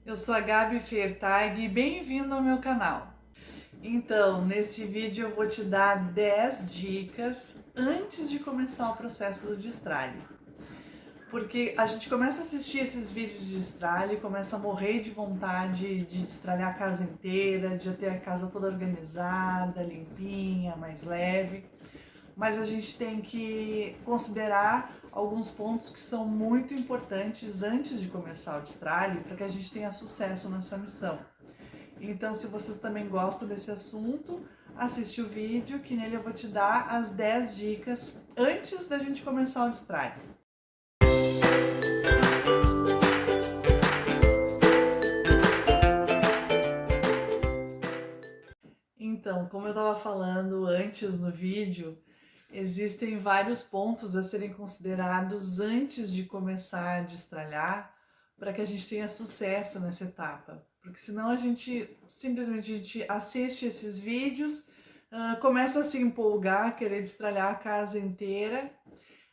Eu sou a Gabi Fertag e bem-vindo ao meu canal. Então, nesse vídeo eu vou te dar 10 dicas antes de começar o processo do destralhe. Porque a gente começa a assistir esses vídeos de destralhe, começa a morrer de vontade de destralhar a casa inteira, de ter a casa toda organizada, limpinha, mais leve. Mas a gente tem que considerar alguns pontos que são muito importantes antes de começar o destralhe para que a gente tenha sucesso nessa missão. Então, se vocês também gostam desse assunto, assiste o vídeo que nele eu vou te dar as 10 dicas antes da gente começar o destralhe. Então, como eu estava falando antes no vídeo, existem vários pontos a serem considerados antes de começar a destralhar para que a gente tenha sucesso nessa etapa. Porque senão a gente simplesmente assiste esses vídeos, começa a se empolgar, querer destralhar a casa inteira,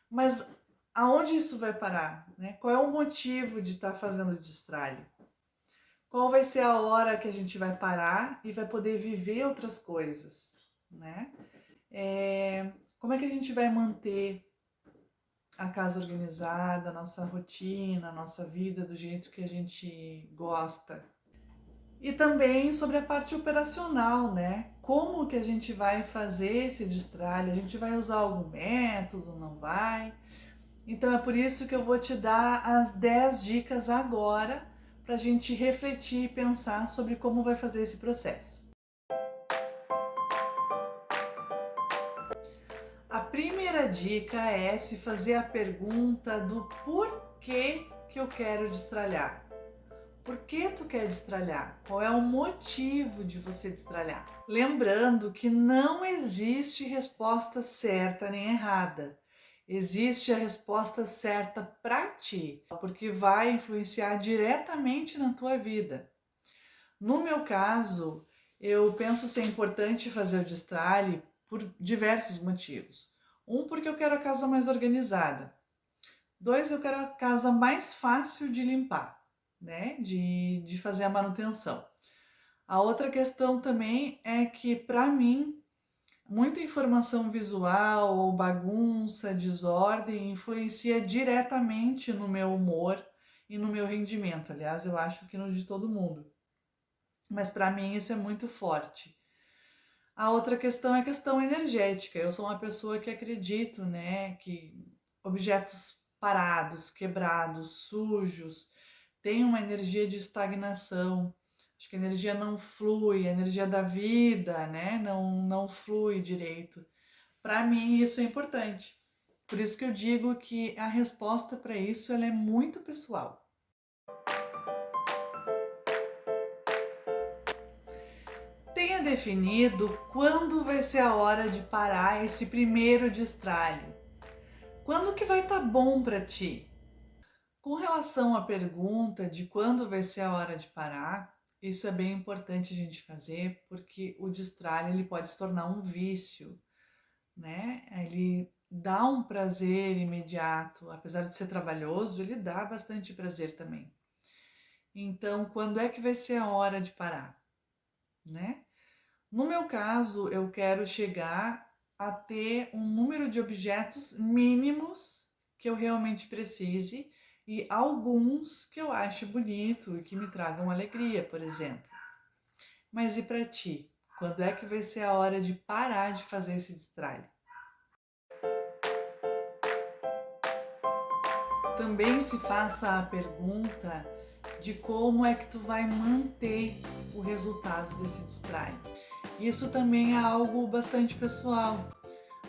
mas aonde isso vai parar? Né? Qual é o motivo de estar fazendo o destralhe? Qual vai ser a hora que a gente vai parar e vai poder viver outras coisas, né? Como é que a gente vai manter a casa organizada, a nossa rotina, a nossa vida do jeito que a gente gosta? E também sobre a parte operacional, né? Como que a gente vai fazer esse destralhe? A gente vai usar algum método, não vai? Então é por isso que eu vou te dar as 10 dicas agora para a gente refletir e pensar sobre como vai fazer esse processo. A primeira dica é se fazer a pergunta do porquê que eu quero destralhar. Por que tu quer destralhar? Qual é o motivo de você destralhar? Lembrando que não existe resposta certa nem errada. Existe a resposta certa para ti, porque vai influenciar diretamente na tua vida. No meu caso, eu penso ser importante fazer o destralhe por diversos motivos. Um, porque eu quero a casa mais organizada. Dois, eu quero a casa mais fácil de limpar, né? De fazer a manutenção. A outra questão também é que, para mim, muita informação visual ou bagunça, desordem influencia diretamente no meu humor e no meu rendimento. Aliás, eu acho que no de todo mundo. Mas para mim isso é muito forte. A outra questão é a questão energética. Eu sou uma pessoa que acredito, né, que objetos parados, quebrados, sujos, têm uma energia de estagnação. Acho que a energia não flui, a energia da vida, né, não flui direito. Para mim isso é importante. Por isso que eu digo que a resposta para isso ela é muito pessoal. Tenha definido quando vai ser a hora de parar esse primeiro destralhe. Quando que vai estar bom para ti? Com relação à pergunta de quando vai ser a hora de parar, isso é bem importante a gente fazer, porque o destralhe ele pode se tornar um vício, né? Ele dá um prazer imediato, apesar de ser trabalhoso, ele dá bastante prazer também. Então, quando é que vai ser a hora de parar, né? No meu caso, eu quero chegar a ter um número de objetos mínimos que eu realmente precise e alguns que eu ache bonito e que me tragam alegria, por exemplo. Mas e para ti? Quando é que vai ser a hora de parar de fazer esse destralhe? Também se faça a pergunta de como é que tu vai manter o resultado desse destralhe. Isso também é algo bastante pessoal.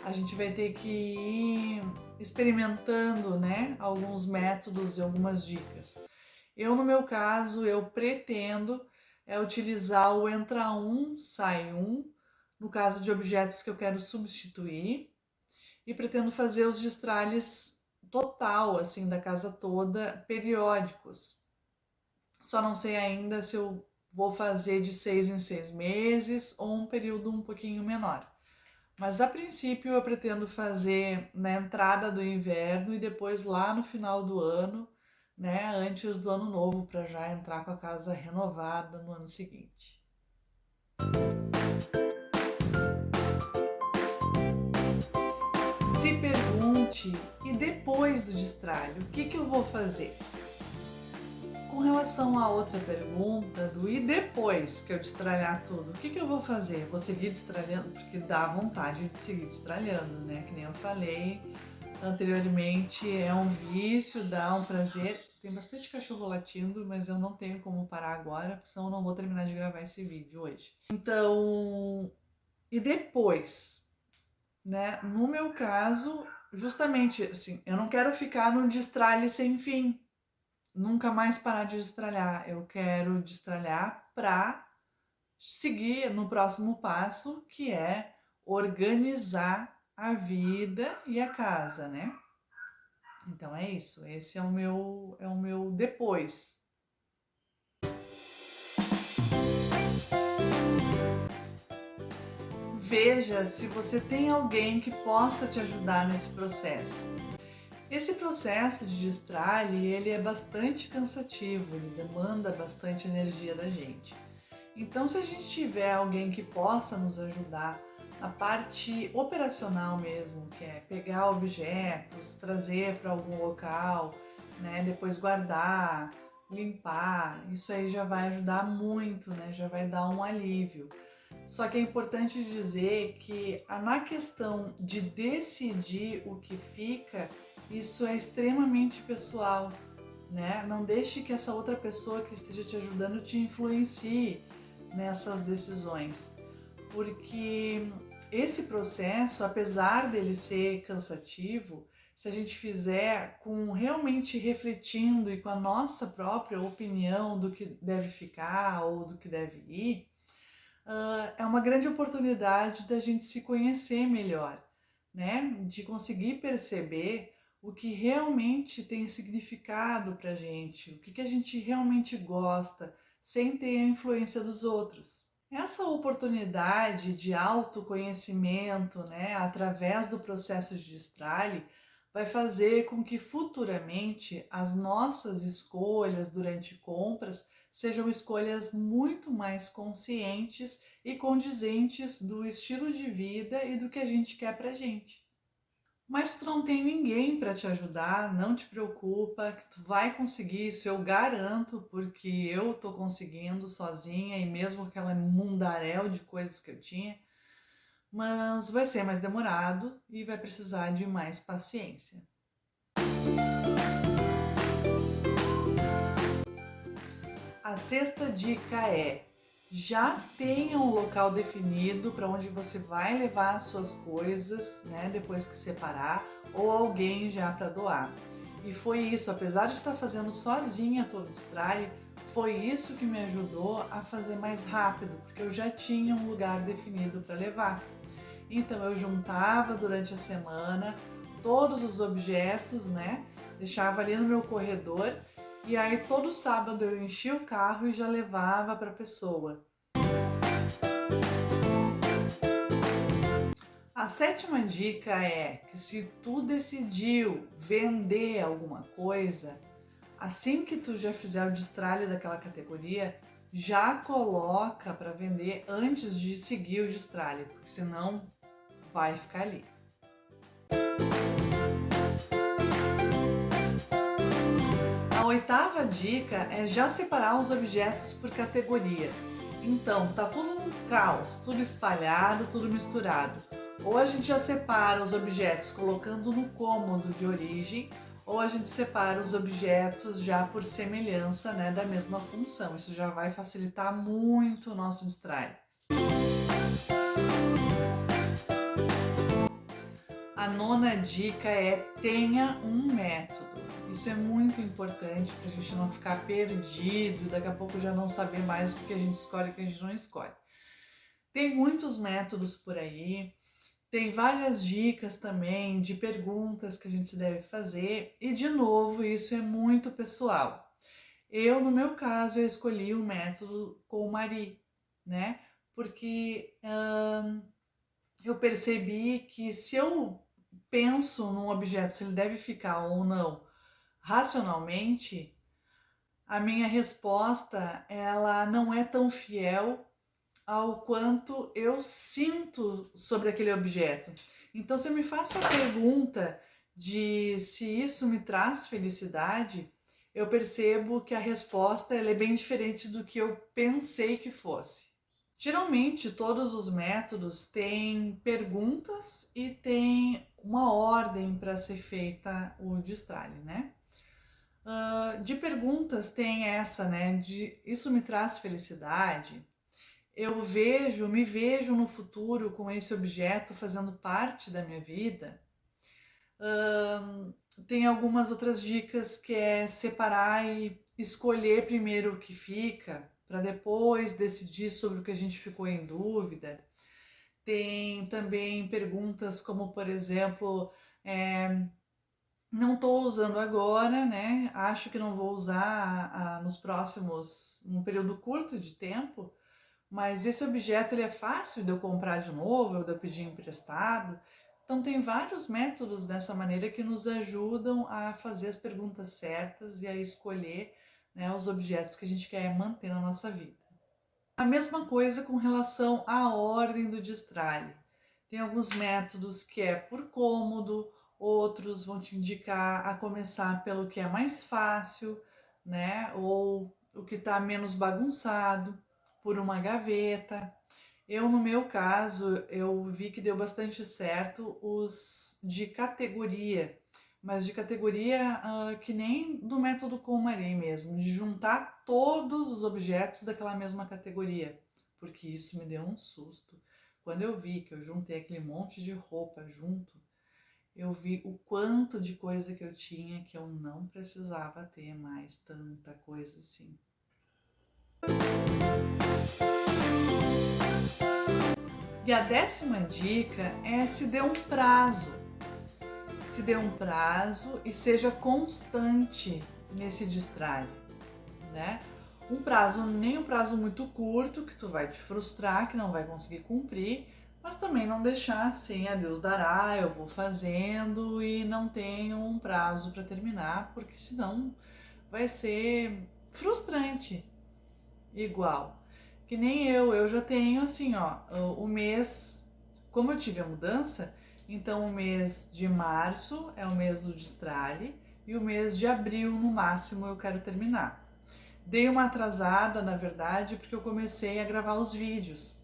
A gente vai ter que ir experimentando, né, alguns métodos e algumas dicas. Eu, no meu caso, eu pretendo utilizar o entra um, sai um, no caso de objetos que eu quero substituir, e pretendo fazer os destralhes total, assim, da casa toda, periódicos. Só não sei ainda se eu vou fazer de 6 em 6 meses ou um período um pouquinho menor. Mas a princípio eu pretendo fazer na entrada do inverno e depois lá no final do ano, né, antes do ano novo, para já entrar com a casa renovada no ano seguinte. Se pergunte, e depois do destralhe, o que eu vou fazer? Com relação à outra pergunta do e depois que eu destralhar tudo, o que eu vou fazer? Vou seguir destralhando? Porque dá vontade de seguir destralhando, né? Que nem eu falei anteriormente, é um vício, dá um prazer. Tem bastante cachorro latindo, mas eu não tenho como parar agora, porque senão eu não vou terminar de gravar esse vídeo hoje. Então, e depois, né? No meu caso, justamente assim, eu não quero ficar num destralhe sem fim, nunca mais parar de destralhar. Eu quero destralhar para seguir no próximo passo, que é organizar a vida e a casa, né? Então é isso, esse é o meu depois. Veja se você tem alguém que possa te ajudar nesse processo. Esse processo de destralhe, ele é bastante cansativo, ele demanda bastante energia da gente. Então, se a gente tiver alguém que possa nos ajudar na parte operacional mesmo, que é pegar objetos, trazer para algum local, né, depois guardar, limpar, isso aí já vai ajudar muito, né, já vai dar um alívio. Só que é importante dizer que na questão de decidir o que fica, isso é extremamente pessoal, né? Não deixe que essa outra pessoa que esteja te ajudando te influencie nessas decisões, porque esse processo, apesar dele ser cansativo, se a gente fizer com realmente refletindo e com a nossa própria opinião do que deve ficar ou do que deve ir, é uma grande oportunidade da gente se conhecer melhor, né? De conseguir perceber o que realmente tem significado para a gente, o que a gente realmente gosta, sem ter a influência dos outros. Essa oportunidade de autoconhecimento, né, através do processo de destralhe, vai fazer com que futuramente as nossas escolhas durante compras sejam escolhas muito mais conscientes e condizentes do estilo de vida e do que a gente quer pra gente. Mas tu não tem ninguém para te ajudar, não te preocupa, que tu vai conseguir, isso eu garanto, porque eu tô conseguindo sozinha e mesmo aquela mundaréu de coisas que eu tinha, mas vai ser mais demorado e vai precisar de mais paciência. A sexta dica é: já tenha um local definido para onde você vai levar as suas coisas, né, depois que separar, ou alguém já para doar. E foi isso, apesar de estar fazendo sozinha todo o destralhe, foi isso que me ajudou a fazer mais rápido, porque eu já tinha um lugar definido para levar. Então eu juntava durante a semana todos os objetos, né? Deixava ali no meu corredor e aí todo sábado eu enchia o carro e já levava para a pessoa. A sétima dica é que se tu decidiu vender alguma coisa, assim que tu já fizer o destralhe daquela categoria, já coloca para vender antes de seguir o destralhe, porque senão vai ficar ali. A oitava dica é já separar os objetos por categoria. Então, tá tudo um caos, tudo espalhado, tudo misturado. Ou a gente já separa os objetos colocando no cômodo de origem, ou a gente separa os objetos já por semelhança, né, da mesma função. Isso já vai facilitar muito o nosso destralhe. A nona dica é: tenha um método. Isso é muito importante para a gente não ficar perdido, daqui a pouco já não saber mais o que a gente escolhe e o que a gente não escolhe. Tem muitos métodos por aí, tem várias dicas também de perguntas que a gente deve fazer e, de novo, isso é muito pessoal. Eu, no meu caso, eu escolhi o método com o Mari, né? Porque eu percebi que se eu penso num objeto, se ele deve ficar ou não racionalmente, a minha resposta ela não é tão fiel ao quanto eu sinto sobre aquele objeto. Então, se eu me faço a pergunta de se isso me traz felicidade, eu percebo que a resposta ela é bem diferente do que eu pensei que fosse. Geralmente, todos os métodos têm perguntas e tem uma ordem para ser feita o destralhe, né? De perguntas tem essa, né? De isso me traz felicidade. Me vejo no futuro com esse objeto fazendo parte da minha vida. Tem algumas outras dicas que é separar e escolher primeiro o que fica, para depois decidir sobre o que a gente ficou em dúvida. Tem também perguntas como, por exemplo, não estou usando agora, né? Acho que não vou usar num período curto de tempo, mas esse objeto ele é fácil de eu comprar de novo, ou de eu pedir emprestado. Então tem vários métodos dessa maneira que nos ajudam a fazer as perguntas certas e a escolher, né, os objetos que a gente quer manter na nossa vida. A mesma coisa com relação à ordem do destralhe. Tem alguns métodos que é por cômodo, outros vão te indicar a começar pelo que é mais fácil, né? Ou o que está menos bagunçado, por uma gaveta. No meu caso, eu vi que deu bastante certo os de categoria, mas de categoria que nem do método KonMari mesmo, de juntar todos os objetos daquela mesma categoria, porque isso me deu um susto. Quando eu vi que eu juntei aquele monte de roupa junto, eu vi o quanto de coisa que eu tinha que eu não precisava ter mais tanta coisa assim. E a 10ª dica é se dê um prazo. Se dê um prazo e seja constante nesse destralhe, né? Nem um prazo muito curto, que tu vai te frustrar, que não vai conseguir cumprir, mas também não deixar assim, a Deus dará, eu vou fazendo e não tenho um prazo para terminar, porque senão vai ser frustrante igual. Que nem eu já tenho assim, ó, o mês, como eu tive a mudança, então o mês de março é o mês do destralhe e o mês de abril no máximo eu quero terminar. Dei uma atrasada, na verdade, porque eu comecei a gravar os vídeos.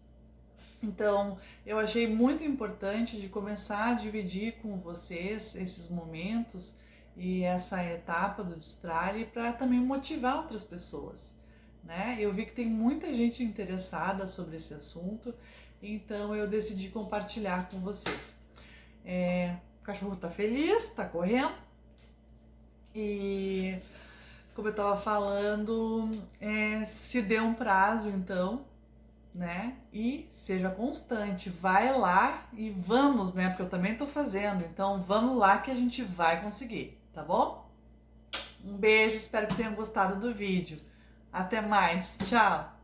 Então, eu achei muito importante de começar a dividir com vocês esses momentos e essa etapa do destralhe para também motivar outras pessoas, né? Eu vi que tem muita gente interessada sobre esse assunto, então eu decidi compartilhar com vocês. O cachorro tá feliz, tá correndo e, como eu tava falando, se dê um prazo então, né? E seja constante, vai lá e vamos, né? Porque eu também tô fazendo, então vamos lá que a gente vai conseguir, tá bom? Um beijo, espero que tenham gostado do vídeo. Até mais, tchau!